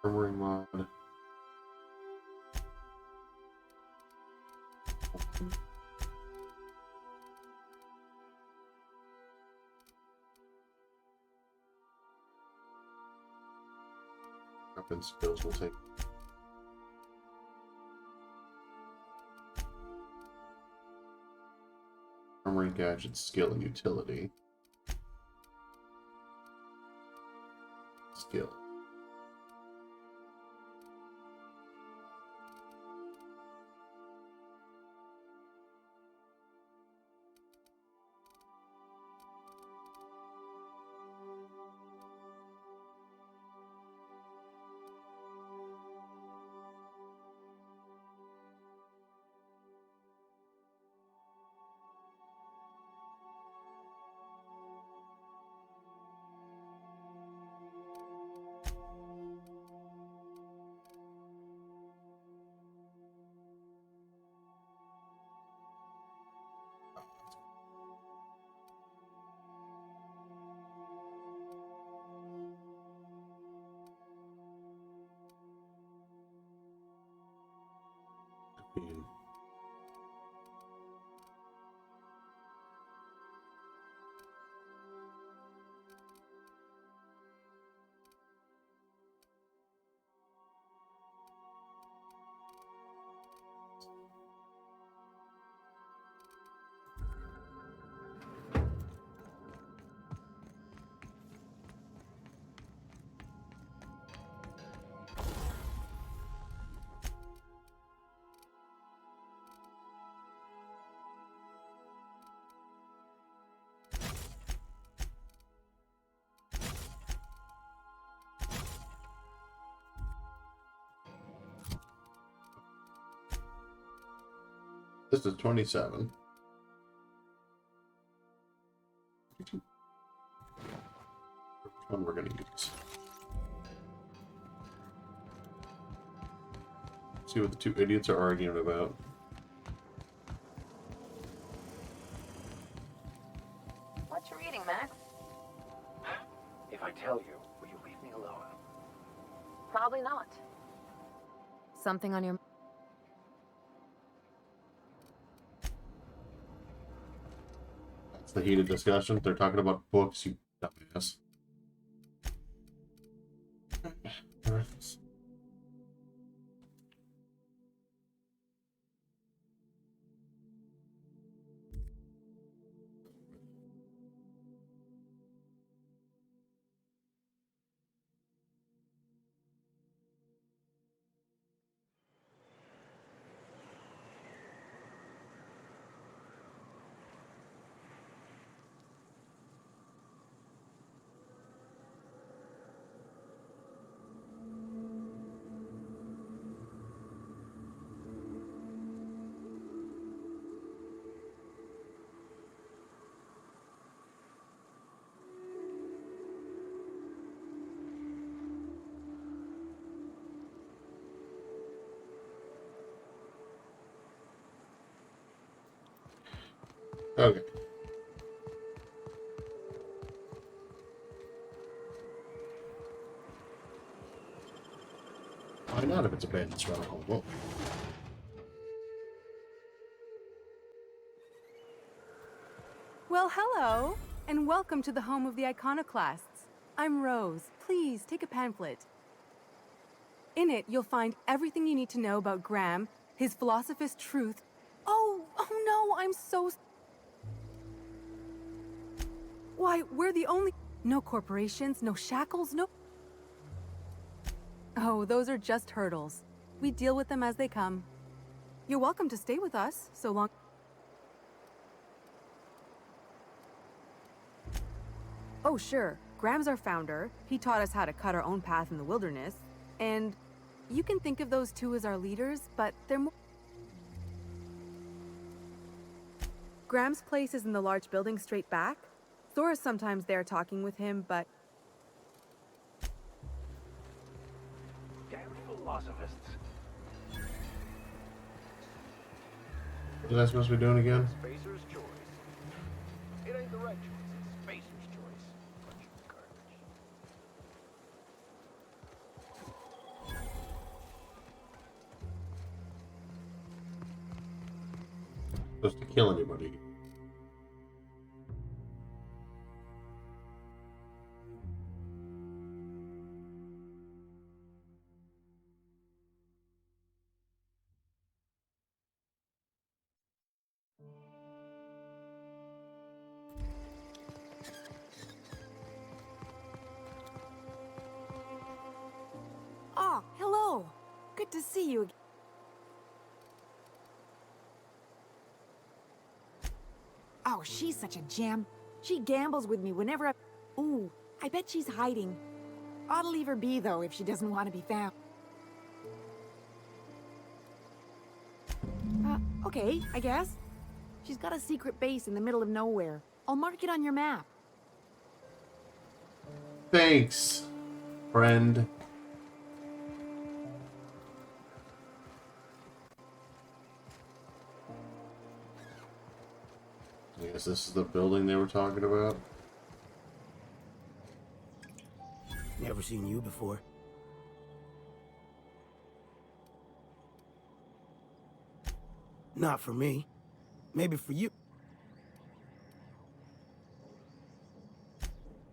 Armory mod. Weapon skills will take. Armory gadget skill and utility. Skill. Being This is 27. Which one we're gonna use? See what the two idiots are arguing about. What you reading, Max? If I tell you, will you leave me alone? Probably not. Something on your... That's the heated discussion. They're talking about books, you dumbass. Okay. Why not if it's abandoned stronghold? Well, Well, hello, and welcome to the home of the Iconoclasts. I'm Rose. Please take a pamphlet. In it, you'll find everything you need to know about Graham, his Philosophist truth. Oh no, I'm so... Why, we're the only... No corporations, no shackles, no... Oh, those are just hurdles. We deal with them as they come. You're welcome to stay with us, so long... Oh, sure. Graham's our founder. He taught us how to cut our own path in the wilderness. And you can think of those two as our leaders, but they're more... Graham's place is in the large building straight back. Thora's sometimes there talking with him, but... Damn philosophists. what was I supposed to be doing again? Spacer's choice. It ain't the right choice. It's Spacer's choice. Bunch of garbage. supposed to kill anybody. Oh, hello. Good to see you again. Oh, she's such a gem. She gambles with me whenever I... Ooh, I bet she's hiding. Ought to leave her be, though, if she doesn't want to be found. Okay, I guess. She's got a secret base in the middle of nowhere. I'll mark it on your map. Thanks, friend. I guess this is the building they were talking about. Never seen you before. Not for me. Maybe for you.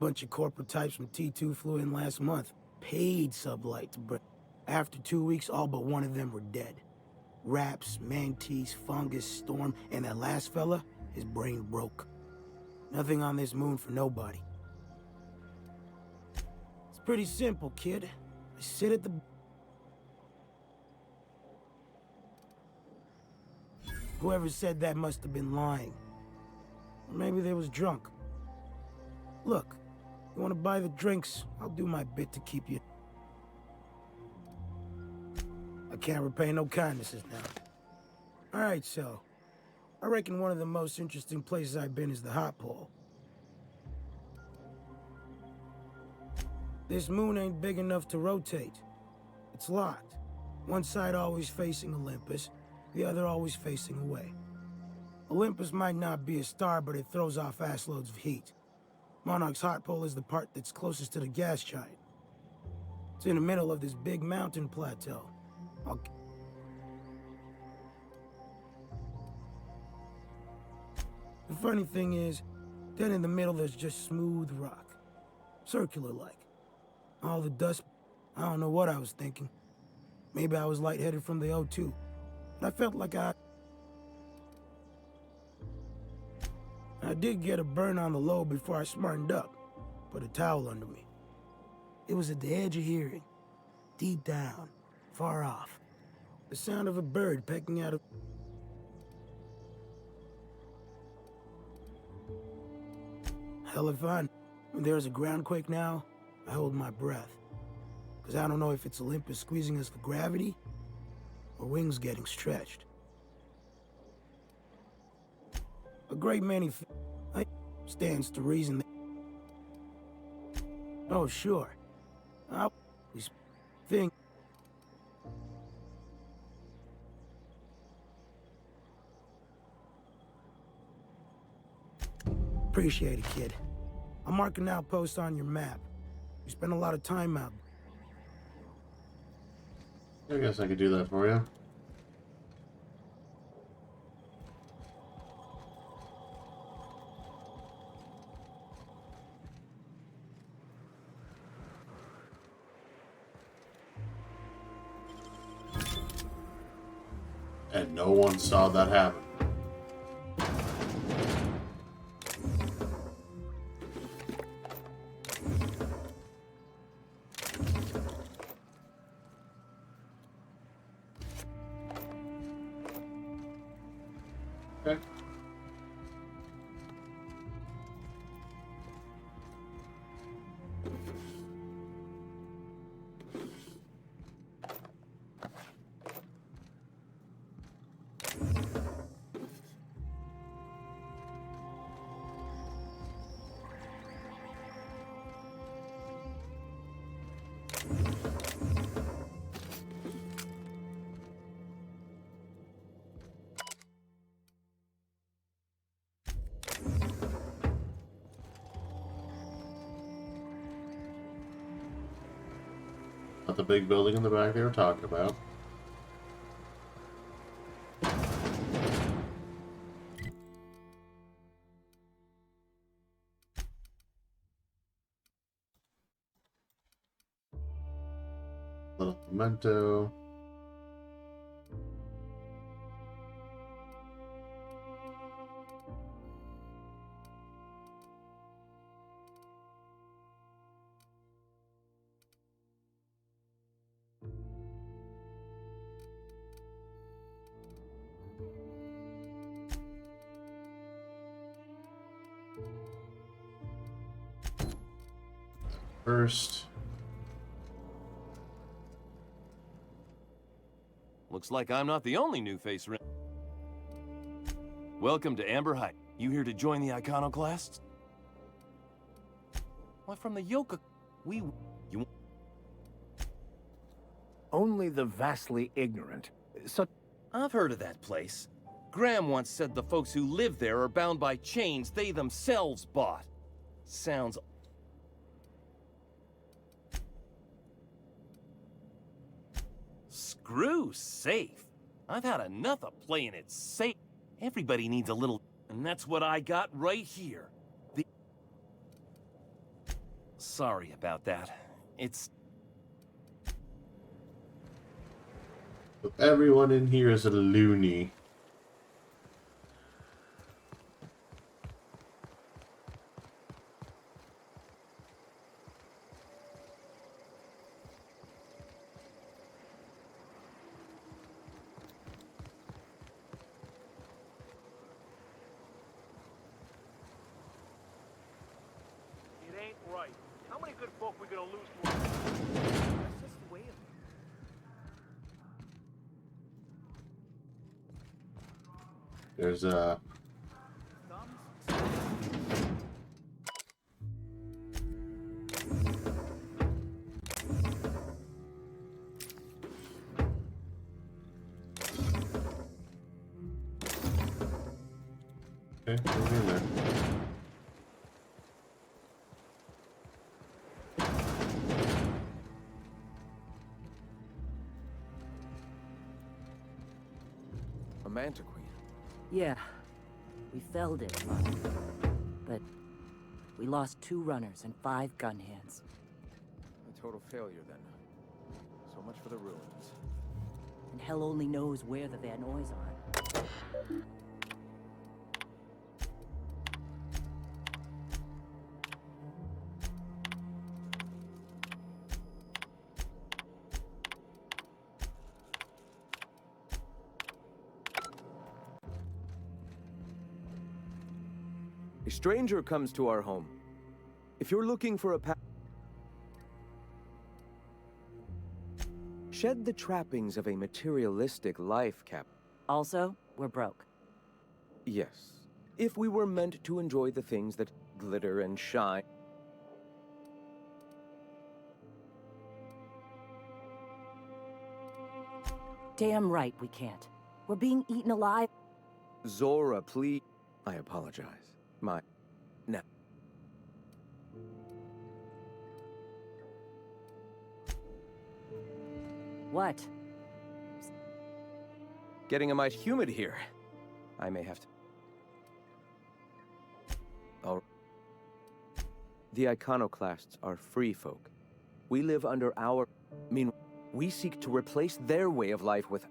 Bunch of corporate types from T2 flew in last month. Paid sublight to bring. After 2 weeks, all but one of them were dead. Raps, Mantis, Fungus, Storm, and that last fella, his brain broke. Nothing on this moon for nobody. It's pretty simple, kid. I sit at the... Whoever said that must have been lying. Or maybe they was drunk. Look, you want to buy the drinks? I'll do my bit to keep you... I can't repay no kindnesses now. Alright, so... I reckon one of the most interesting places I've been is the Hot Pole. This moon ain't big enough to rotate. It's locked. One side always facing Olympus, the other always facing away. Olympus might not be a star, but it throws off assloads of heat. Monarch's Hot Pole is the part that's closest to the gas giant. It's in the middle of this big mountain plateau. The funny thing is, then in the middle there's just smooth rock. Circular-like. All the dust, I don't know what I was thinking. Maybe I was lightheaded from the O2. But I felt like I did get a burn on the low before I smartened up. Put a towel under me. It was at the edge of hearing. Deep down. Far off. The sound of a bird pecking out of... Hell if I... When there's a groundquake now, I hold my breath. Because I don't know if it's Olympus squeezing us for gravity, or wings getting stretched. A great many stands to reason that... Oh, sure. I always think... Appreciate it, kid. I'll mark an outpost on your map. You spend a lot of time out. I guess I could do that for you. And no one saw that happen. Okay. Not the big building in the back they were talking about. Little memento. First. Looks like I'm not the only new face around. Welcome to Amber Height. You here to join the Iconoclasts? Why, from the Yoka... You... Only the vastly ignorant. I've heard of that place. Graham once said the folks who live there are bound by chains they themselves bought. Sounds... Screw safe. I've had enough of playing it safe. Everybody needs a little... And that's what I got right here. Sorry about that. It's... Everyone in here is a loony. It ain't right. How many good folk we gonna lose to? That's just the way it is. There's a... Okay, what's in there? A Manta Queen. Yeah, we felled it, but we lost 2 runners and 5 gun hands. A total failure, then. So much for the ruins. And hell only knows where the Vanoys are. A stranger comes to our home. If you're looking for a shed the trappings of a materialistic life, Cap. Also, we're broke. Yes. If we were meant to enjoy the things that glitter and shine. Damn right we can't. We're being eaten alive. Zora, please. I apologize. No. What? Getting a mite humid here. I may have to... Oh. The Iconoclasts are free folk. We live under our... Meanwhile, we seek to replace their way of life with...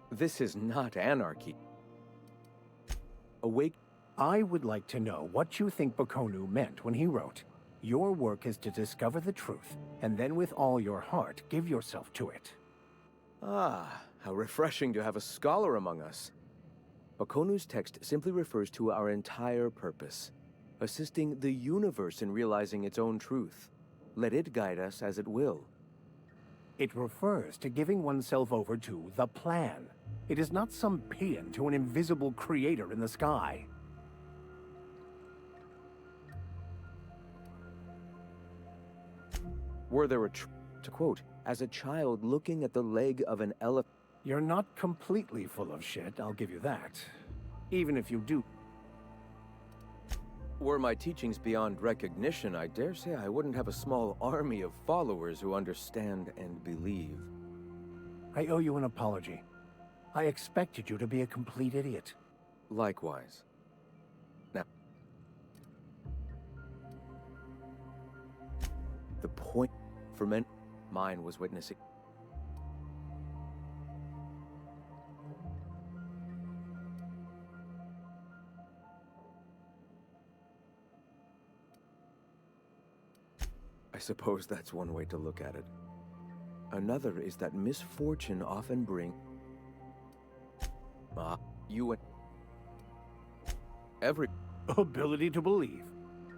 This is not anarchy. Awake... I would like to know what you think Bakonu meant when he wrote, "Your work is to discover the truth, and then with all your heart give yourself to it." Ah, how refreshing to have a scholar among us. Bakonu's text simply refers to our entire purpose, assisting the universe in realizing its own truth. Let it guide us as it will. It refers to giving oneself over to the plan. It is not some paean to an invisible creator in the sky. Were there a to quote, as a child looking at the leg of an elephant... You're not completely full of shit, I'll give you that. Even if you do... Were my teachings beyond recognition, I dare say I wouldn't have a small army of followers who understand and believe. I owe you an apology. I expected you to be a complete idiot. Likewise. Now... The point for men, mine was witnessing. I suppose that's one way to look at it. Another is that misfortune often brings you and every Ability to believe.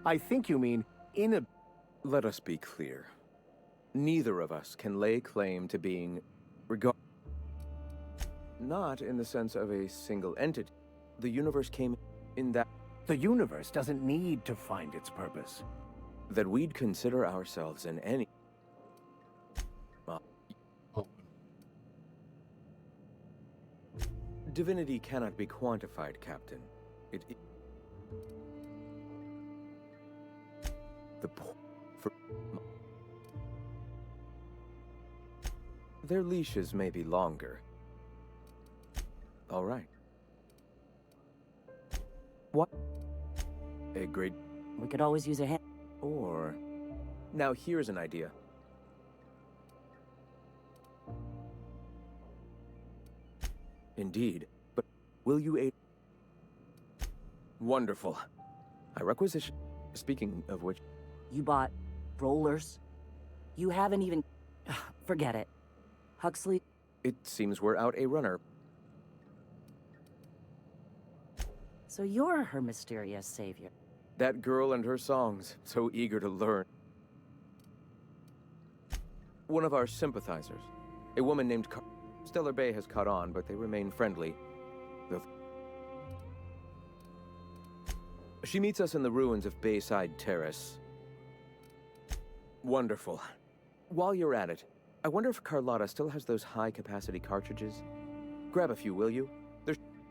I think you mean Let us be clear. Neither of us can lay claim to being not in the sense of a single entity. The universe came in that The universe doesn't need to find its purpose. that we'd consider ourselves in any divinity cannot be quantified, Captain. The for their leashes may be longer. All right. What? A great. We could always use a hand. Or now here's an idea. Indeed, but will you aid? Wonderful. I requisition. Speaking of which, You bought rollers? You haven't even... Forget it. Huxley, it seems we're out a runner. so you're her mysterious savior. That girl and her songs, so eager to learn. One of our sympathizers, a woman named Stellar Bay has caught on, but they remain friendly. She meets us in the ruins of Bayside Terrace. Wonderful. While you're at it, I wonder if Carlotta still has those high-capacity cartridges? Grab a few, will you?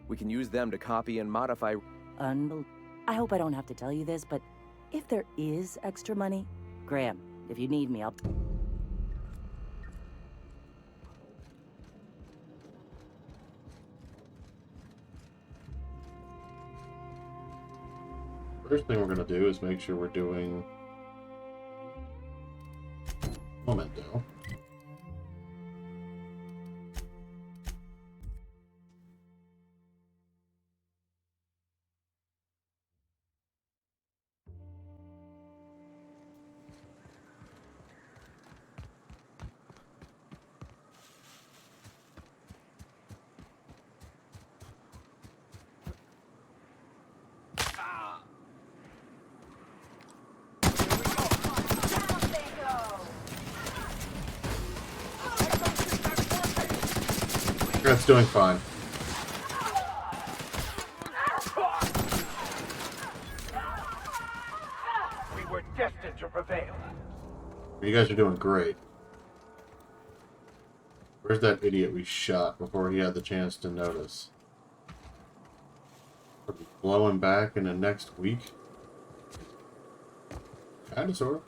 We can use them to copy and modify... I hope I don't have to tell you this, but if there is extra money, Graham, if you need me, I'll... First thing we're gonna do is make sure we're doing Memento. That's doing fine. We were destined to prevail. You guys are doing great. Where's that idiot we shot before he had the chance to notice? Are we blow him back in the next week? Kinda, sorta.